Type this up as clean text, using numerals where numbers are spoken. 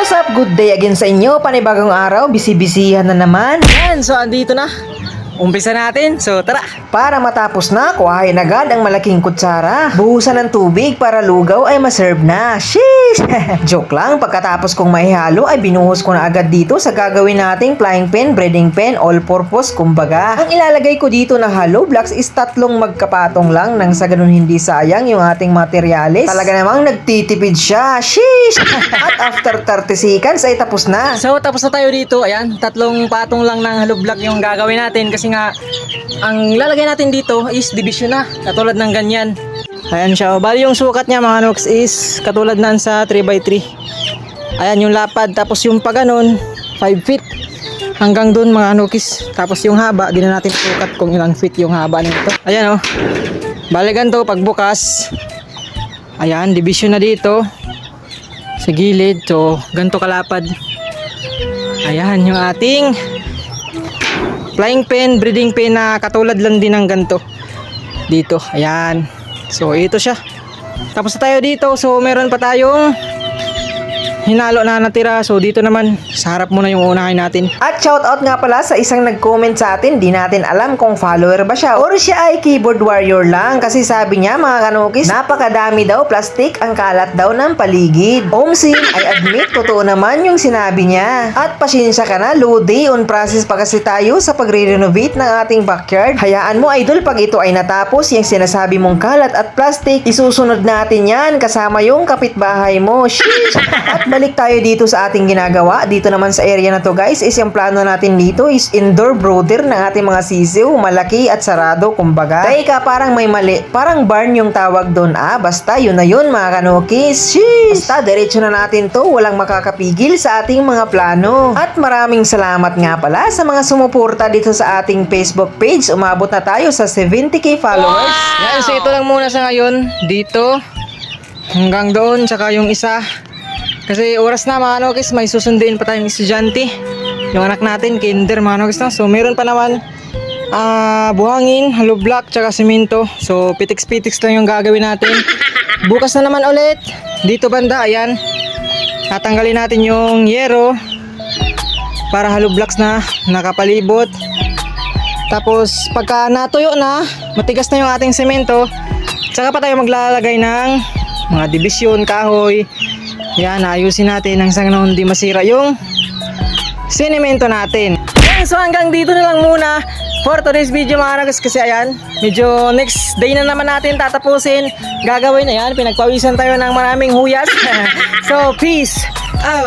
What's up? Good day again sa inyo. Panibagong araw, bisi-bisihan na naman. Yan, so andito na. Umpisa natin. So tara. Para matapos na, kuhain agad ang malaking kutsara. Buhusan ng tubig para lugaw ay maserve na. Sheesh! Joke lang, pagkatapos kong maihalo ay binuhos ko na agad dito sa gagawin nating frying pan, breading pan, all-purpose kumbaga. Ang ilalagay ko dito na hollow blocks is 3 magkapatong lang nang sa ganun hindi sayang yung ating materyales. Talaga namang nagtitipid siya. Sheesh! At after 30 seconds ay tapos na. So tapos na tayo dito. Ayan, 3 patong lang ng hollow block yung gagawin natin kasi nga ang lalagay natin dito is division na. Katulad ng ganyan. Ayan siya. Bali yung sukat niya mga noks is katulad nan sa 3x3. Ayan yung lapad. Tapos yung paganon 5 feet. Hanggang dun mga nokis. Tapos yung haba, di na natin sukat kung ilang feet yung haba nito. Ayan o. Bali ganito pagbukas. Ayan, division na dito. Sa gilid. So, ganito kalapad. Ayan yung ating frying pan, breading pan na katulad lang din ng ganito. Dito, ayan. So, ito siya. Tapos na tayo dito. So, meron pa tayong hinalo na natira. So, dito naman, sa harap muna yung unahin natin. At shoutout nga pala sa isang nag-comment sa atin, di natin alam kung follower ba siya or siya ay keyboard warrior lang kasi sabi niya mga kanukis, napakadami daw plastic ang kalat daw ng paligid. Omsim, I admit, totoo naman yung sinabi niya. At pasensya ka na, Lodi, on process pa kasi tayo sa pagre-renovate ng ating backyard. Hayaan mo idol, pag ito ay natapos, yung sinasabi mong kalat at plastic, isusunod natin yan kasama yung kapitbahay mo. Sheesh! At balik tayo dito sa ating ginagawa. Dito naman sa area na to guys, is yung plano natin dito is indoor brooder ng ating mga sisiw, malaki at sarado kumbaga. Teka, parang may mali. Parang barn yung tawag doon. Basta yun na yun mga kanukis. Sheesh! Basta diretso na natin to, walang makakapigil sa ating mga plano. At maraming salamat nga pala sa mga sumuporta dito sa ating Facebook page. Umabot na tayo sa 70k followers. Yan, so ito lang muna sa ngayon. Dito. Hanggang doon, tsaka yung isa. Kasi oras na mga nokis, may susundin pa tayong estudyante. Yung anak natin, kinder mga nokis na. So meron pa naman buhangin, hollow block, tsaka simento. So pitix-pitix lang yung gagawin natin. Bukas na naman ulit. Dito banda, ayan. Tatanggalin natin yung yero para hollow blocks na nakapalibot. Tapos pagka natuyo na, matigas na yung ating semento, tsaka pa tayo maglalagay ng mga division, kahoy. Yan, ayusin natin hanggang na hindi masira yung sinemento natin. Yan, so hanggang dito na lang muna for today's video mga nagas. Kasi ayan, medyo next day na naman natin tatapusin. Gagawin, ayan, pinagpawisan tayo ng maraming huyas. So, peace out!